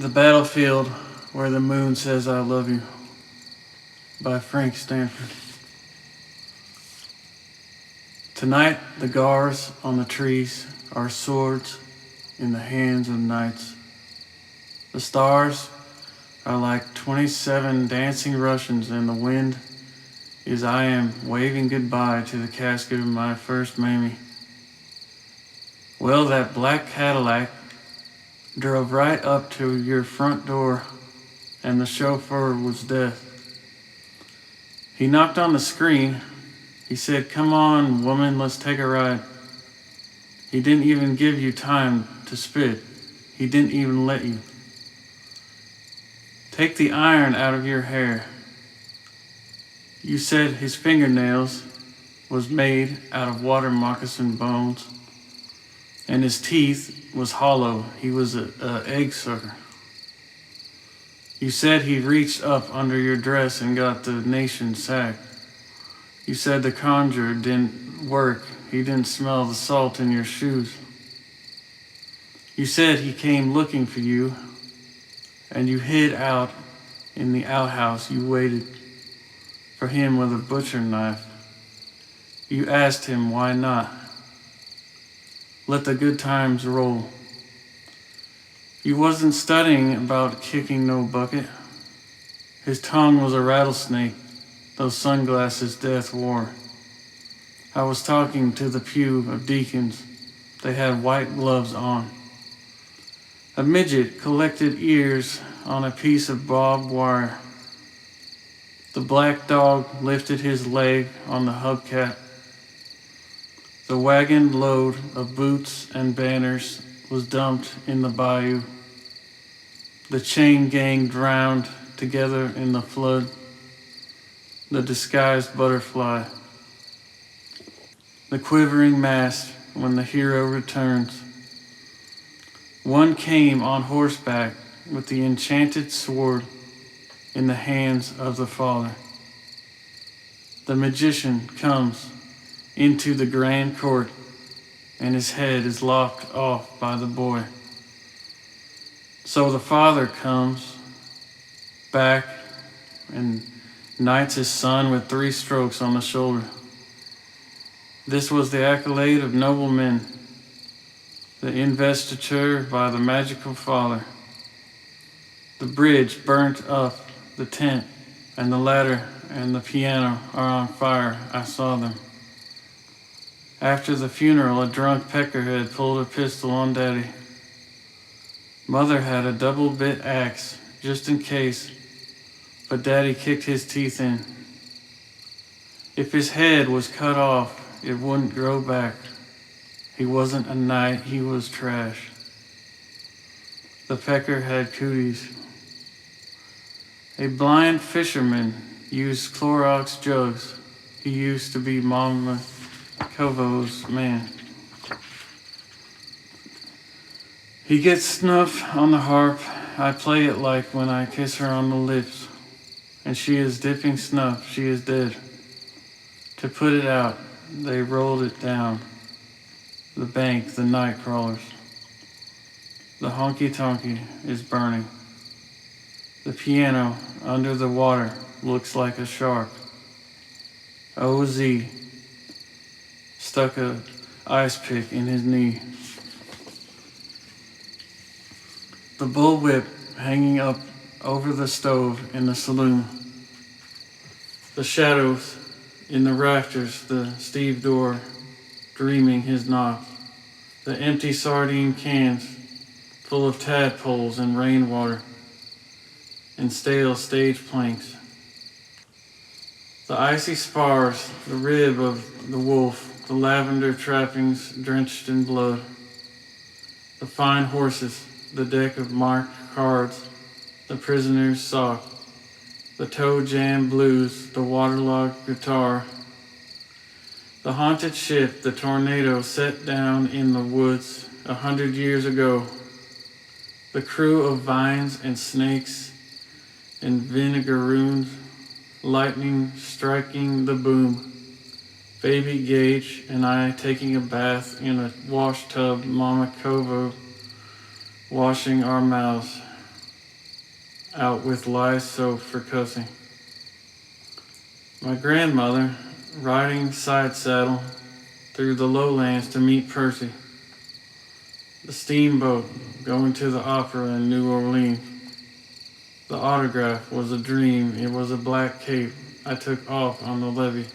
The Battlefield Where the Moon Says I Love You by Frank Stanford. Tonight the gars on the trees are swords in the hands of knights. The stars are like 27 dancing Russians, and the wind is I am waving goodbye to the casket of my first mammy. Well, that black Cadillac drove right up to your front door, and the chauffeur was death. He knocked on the screen. He said, "Come on, woman, let's take a ride." He didn't even give you time to spit. He didn't even let you. Take the iron out of your hair. You said his fingernails was made out of water moccasin bones, and his teeth was hollow. He was a egg sucker. You said he reached up under your dress and got the nation sacked. You said the conjure didn't work. He didn't smell the salt in your shoes. You said he came looking for you, and you hid out in the outhouse. You waited for him with a butcher knife. You asked him why not. Let the good times roll. You wasn't studying about kicking no bucket. His tongue was a rattlesnake, those sunglasses death wore. I was talking to the pew of deacons. They had white gloves on. A midget collected ears on a piece of barbed wire. The black dog lifted his leg on the hubcap. The wagon load of boots and banners was dumped in the bayou. The chain gang drowned together in the flood. The disguised butterfly. The quivering mast when the hero returns. One came on horseback with the enchanted sword in the hands of the Father. The magician comes into the grand court, and his head is lopped off by the boy. So the father comes back and knights his son with 3 strokes on the shoulder. This was the accolade of noble men, the investiture by the magical father. The bridge burnt up, the tent and the ladder and the piano are on fire. I saw them. After the funeral, a drunk peckerhead pulled a pistol on Daddy. Mother had a double-bit axe, just in case, but Daddy kicked his teeth in. If his head was cut off, it wouldn't grow back. He wasn't a knight, he was trash. The pecker had cooties. A blind fisherman used Clorox jugs. He used to be Mama Kovo's man. He gets snuff on the harp. I play it like when I kiss her on the lips, and she is dipping snuff. She is dead. To put it out, they rolled it down the bank, the night crawlers. The honky-tonky is burning. The piano under the water looks like a shark. OZ stuck a ice pick in his knee. The bullwhip hanging up over the stove in the saloon. The shadows in the rafters, the Steve door dreaming his knock. The empty sardine cans full of tadpoles and rainwater and stale stage planks. The icy spars, the rib of the wolf, the lavender trappings drenched in blood. The fine horses, the deck of marked cards, the prisoner's sock, the toe jam blues, the waterlogged guitar. The haunted ship, the tornado set down in the woods 100 years ago. The crew of vines and snakes and vinegaroons, lightning striking the boom. Baby Gage and I taking a bath in a wash tub, Mama Kovo washing our mouths. out with lye soap for cussing. My grandmother, riding side saddle through the lowlands to meet Percy. The steamboat going to the opera in New Orleans. The autograph was a dream. It was a black cape I took off on the levee.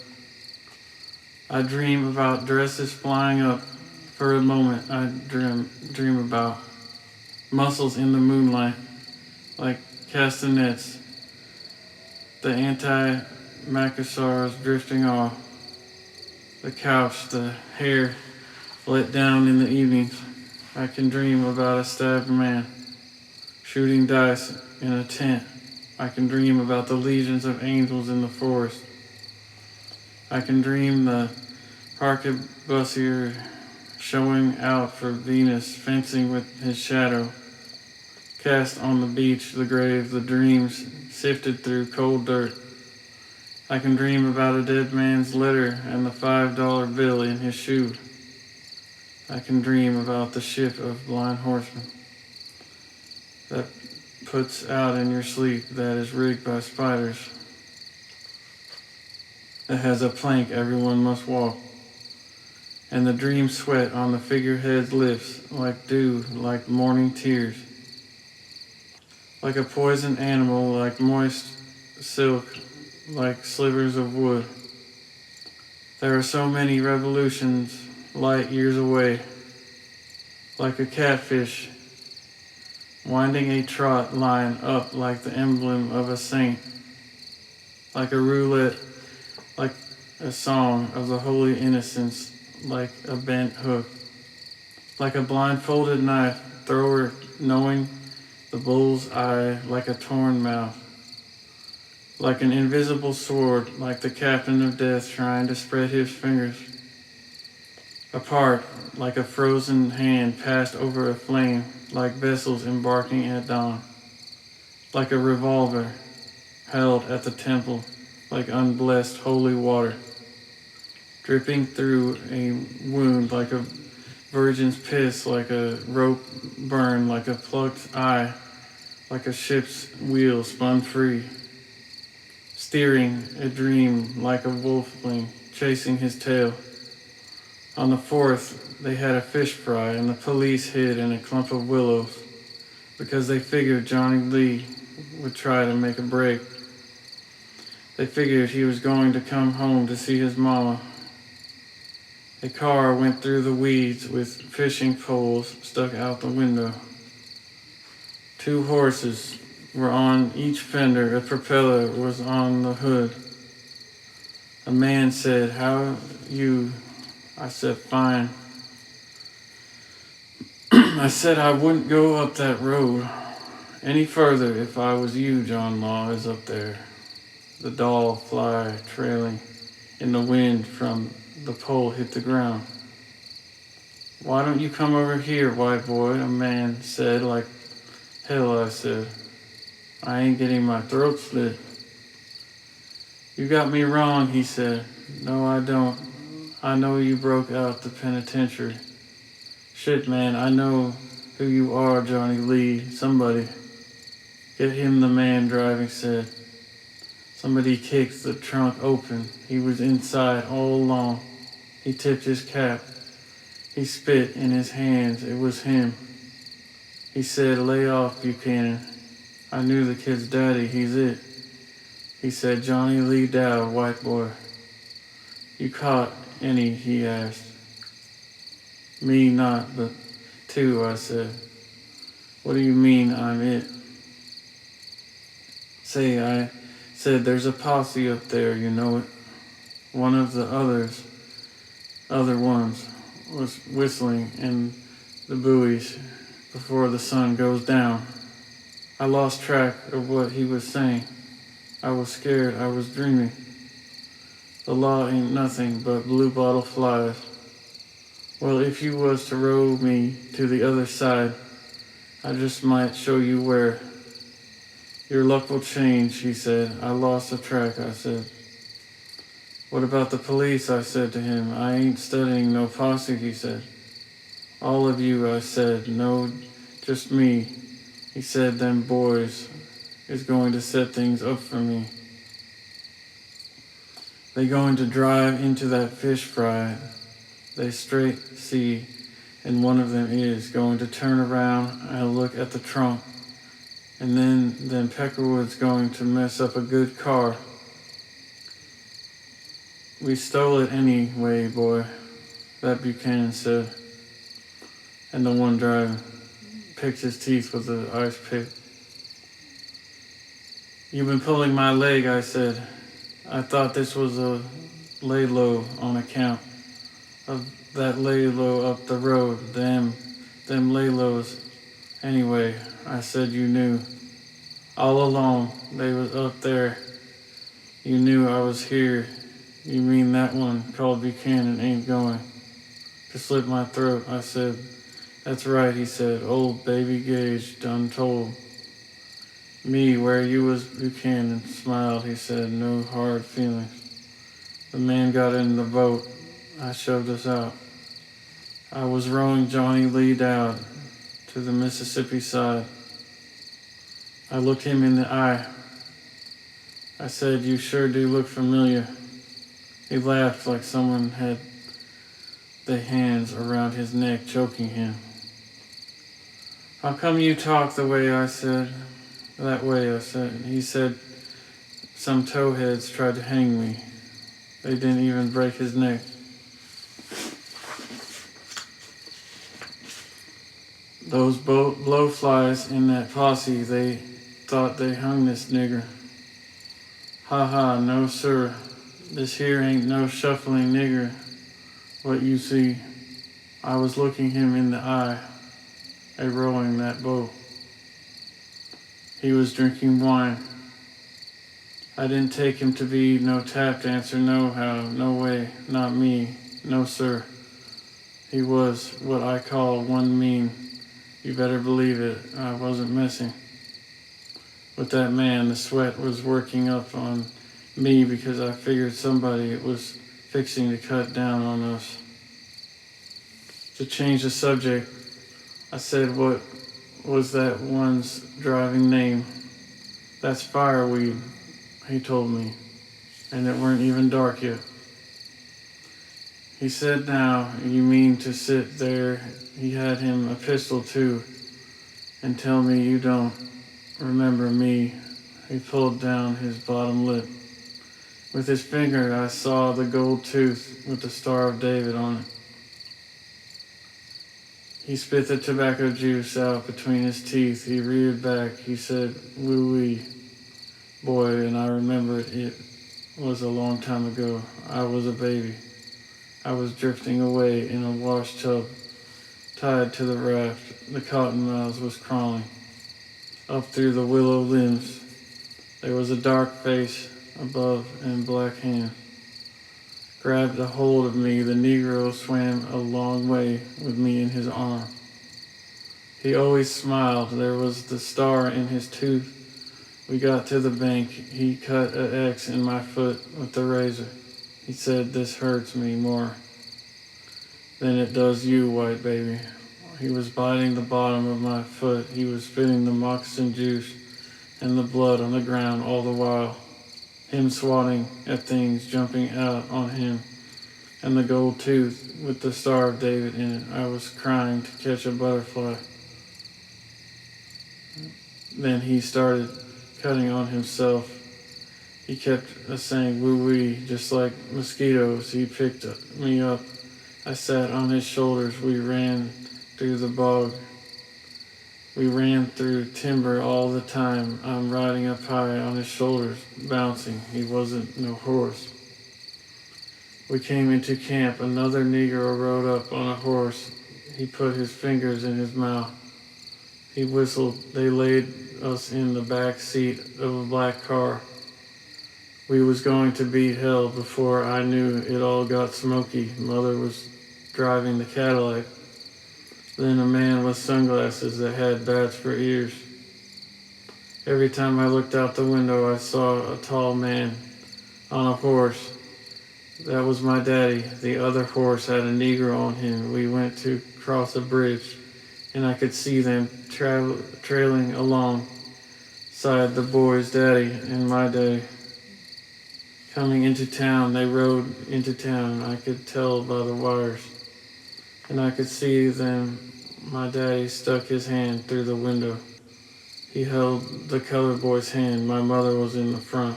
I dream about dresses flying up. For a moment, I dream about muscles in the moonlight, like castanets, the anti-macassars drifting off, the couch, the hair let down in the evenings. I can dream about a stabbed man shooting dice in a tent. I can dream about the legions of angels in the forest. I can dream the arquebusier showing out for Venus, fencing with his shadow. Cast on the beach, the grave, the dreams sifted through cold dirt. I can dream about a dead man's letter and the $5 bill in his shoe. I can dream about the ship of blind horsemen that puts out in your sleep, that is rigged by spiders, that has a plank everyone must walk, and the dream sweat on the figurehead's lips, like dew, like morning tears, like a poisoned animal, like moist silk, like slivers of wood. There are so many revolutions light years away, like a catfish winding a trot line up like the emblem of a saint, like a roulette, like a song of the holy innocents, like a bent hook, like a blindfolded knife thrower knowing the bull's eye, like a torn mouth, like an invisible sword, like the captain of death trying to spread his fingers apart, like a frozen hand passed over a flame, like vessels embarking at dawn, like a revolver held at the temple, like unblessed holy water, dripping through a wound, like a virgin's piss, like a rope burn, like a plucked eye, like a ship's wheel spun free, steering a dream like a wolfling chasing his tail. On the 4th, they had a fish fry, and the police hid in a clump of willows because they figured Johnny Lee would try to make a break. They figured he was going to come home to see his mama. A car went through the weeds with fishing poles stuck out the window. 2 horses were on each fender. A propeller was on the hood. A man said, "How you?" I said, "Fine." I said I wouldn't go up that road any further if I was you. John Law is up there. The doll fly trailing in the wind from the pole hit the ground. "Why don't you come over here, white boy?" a man said. "Like hell," I said. "I ain't getting my throat slit." "You got me wrong," he said. "No, I don't. I know you broke out the penitentiary." "Shit, man, I know who you are, Johnny Lee. Somebody." "Get him," the man driving said. Somebody kicked the trunk open. He was inside all along. He tipped his cap. He spit in his hands. It was him. He said, "Lay off, Buchanan." I knew the kid's daddy. He's it. He said, "Johnny Lee Dow, white boy." "You caught any?" he asked. "Me not, but 2, I said. "What do you mean I'm it?" "Say," I said, "there's a posse up there, you know it." One of the other ones, was whistling in the buoys before the sun goes down. I lost track of what he was saying. I was scared. I was dreaming. The law ain't nothing but blue bottle flies. Well, if you was to row me to the other side, I just might show you where. Your luck will change, he said. I lost the track, I said. What about the police? I said to him. I ain't studying no posse, he said. All of you, I said. No, just me. He said, them boys. is going to set things up for me. They going to drive into that fish fry they straight see, and one of them is going to turn around and look at the trunk, and then Peckerwood's going to mess up a good car. We stole it anyway, boy, that Buchanan said, and the one driving picked his teeth with the ice pick. You've been pulling my leg, I said. I thought this was a lay low on account of that lay low up the road. Them lay lows. Anyway, I said you knew. All along, they was up there. You knew I was here. You mean that one called Buchanan ain't going to slit my throat? I said, that's right, he said. Old baby Gage done told me where you was. Buchanan smiled. He said, no hard feelings. The man got in the boat. I shoved us out. I was rowing Johnny Lee down to the Mississippi side. I looked him in the eye. I said, you sure do look familiar. He laughed like someone had their hands around his neck, choking him. How come you talk the way I said? That way, I said. He said, some towheads tried to hang me. They didn't even break his neck. Those blowflies in that posse, they thought they hung this nigger. Ha ha, no sir. This here ain't no shuffling nigger. What you see, I was looking him in the eye, rowing that boat. He was drinking wine. I didn't take him to be no tap dancer, no how, no way, not me, no sir. He was what I call one mean. You better believe it, I wasn't messing with that man. The sweat was working up on me because I figured somebody was fixing to cut down on us. To change the subject, I said, what was that one's driving name? That's Fireweed, he told me, and it weren't even dark yet. He said, now, you mean to sit there, he had him a pistol too, and tell me you don't remember me. He pulled down his bottom lip. With his finger, I saw the gold tooth with the Star of David on it. He spit the tobacco juice out between his teeth. He reared back. He said, woo-wee, boy, and I remembered it was a long time ago. I was a baby. I was drifting away in a wash tub, tied to the raft. The cottonmouth was crawling up through the willow limbs. There was a dark face above and black hand grabbed a hold of me. The Negro swam a long way with me in his arm. He always smiled. There was the star in his tooth. We got to the bank. He cut an X in my foot with the razor. He said, this hurts me more than it does you, white baby. He was biting the bottom of my foot. He was spitting the moccasin juice and the blood on the ground all the while. Him swatting at things jumping out on him, and the gold tooth with the Star of David in it. I was crying to catch a butterfly. Then he started cutting on himself. He kept saying woo-wee, just like mosquitoes. He picked me up. I sat on his shoulders. We ran through the bog. We ran through timber all the time. I'm riding up high on his shoulders, bouncing. He wasn't no horse. We came into camp. Another Negro rode up on a horse. He put his fingers in his mouth. He whistled. They laid us in the back seat of a black car. We was going to beat hell before I knew it all got smoky. Mother was driving the Cadillac. Then a man with sunglasses that had bats for ears. Every time I looked out the window, I saw a tall man on a horse. That was my daddy. The other horse had a Negro on him. We went to cross a bridge, and I could see them trailing along. sighed the boy's daddy and my daddy. Coming into town, they rode into town. I could tell by the wires, and I could see them. My daddy stuck his hand through the window. He held the colored boy's hand. My mother was in the front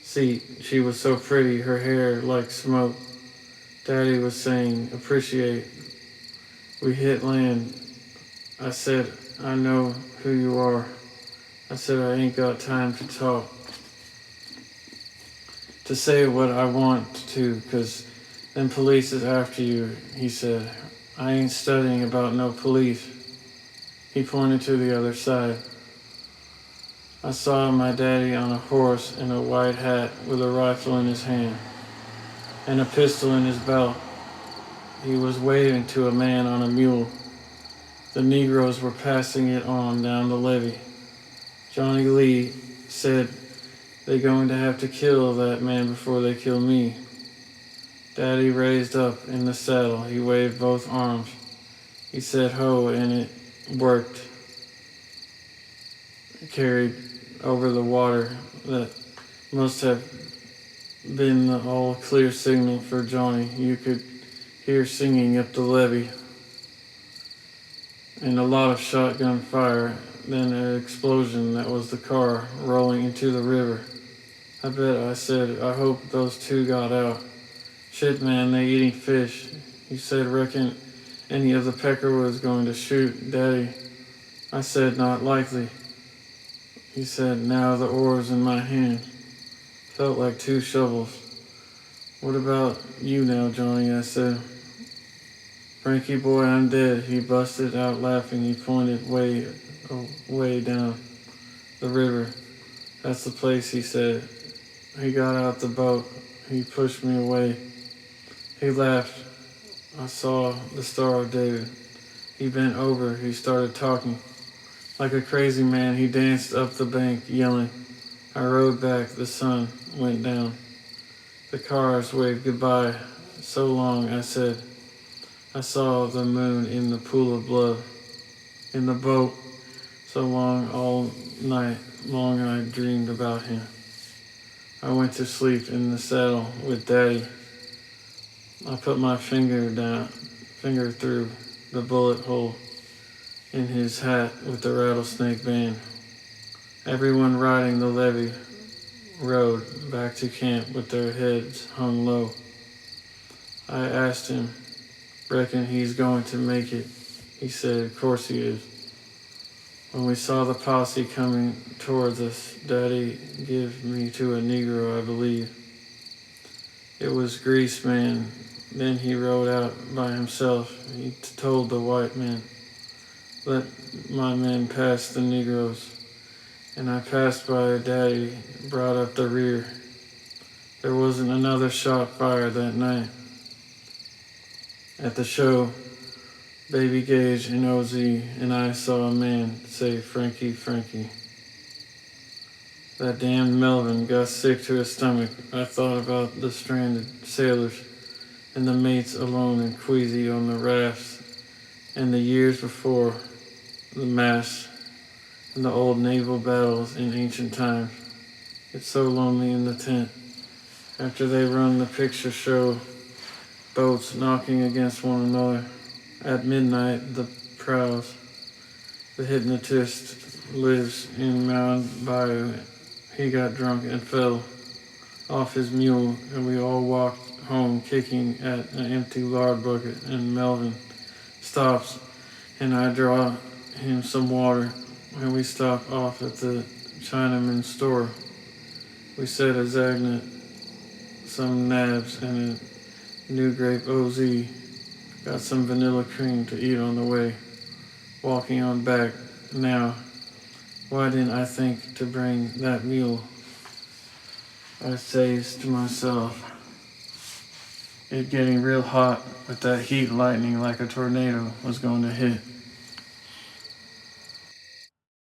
seat. She was so pretty, her hair like smoke. Daddy was saying, appreciate. We hit land. I said, I know who you are. I said, I ain't got time to talk. To say what I want to, 'cause then police is after you, he said. I ain't studying about no police. He pointed to the other side. I saw my daddy on a horse in a white hat with a rifle in his hand and a pistol in his belt. He was waving to a man on a mule. The Negroes were passing it on down the levee. Johnny Lee said, they going to have to kill that man before they kill me. Daddy raised up in the saddle. He waved both arms. He said ho, and it worked. It carried over the water that must have been the all clear signal for Johnny. You could hear singing up the levee and a lot of shotgun fire, then an explosion. That was the car rolling into the river. I bet, I said, I hope those two got out. Shit, man, they eating fish. He said, reckon any of the pecker was going to shoot Daddy. I said, not likely. He said, now the oars in my hand. Felt like 2 shovels. What about you now, Johnny? I said. Frankie boy, I'm dead. He busted out laughing. He pointed way down the river. That's the place, he said. He got out the boat. He pushed me away. He laughed. I saw the Star of David. He bent over. He started talking. Like a crazy man, he danced up the bank, yelling. I rode back. The sun went down. The cars waved goodbye. So long, I said. I saw the moon in the pool of blood. In the boat. So long, all night long I dreamed about him. I went to sleep in the saddle with Daddy. I put my finger through the bullet hole in his hat with the rattlesnake band. Everyone riding the levee rode back to camp with their heads hung low. I asked him, reckon he's going to make it. He said, of course he is. When we saw the posse coming towards us, Daddy gave me to a Negro, I believe. It was Grease Man. Then he rode out by himself. He told the white men, let my men pass the Negroes. And I passed by. Daddy brought up the rear. There wasn't another shot fired that night. At the show, Baby Gage and OZ and I saw a man say, Frankie, Frankie. That damned Melvin got sick to his stomach. I thought about the stranded sailors and the mates alone and queasy on the rafts and the years before, the mass and the old naval battles in ancient times. It's so lonely in the tent. After they run the picture show, boats knocking against one another. At midnight, the prows. The hypnotist lives in Mound Bayou. He got drunk and fell off his mule, and we all walked home kicking at an empty lard bucket, and Melvin stops, and I draw him some water, and we stop off at the Chinaman's store. We set a Zagnut, some nabs, and a new grape OZ. Got some vanilla cream to eat on the way. Walking on back now. Why didn't I think to bring that mule? I says to myself, it getting real hot with that heat lightning like a tornado was going to hit.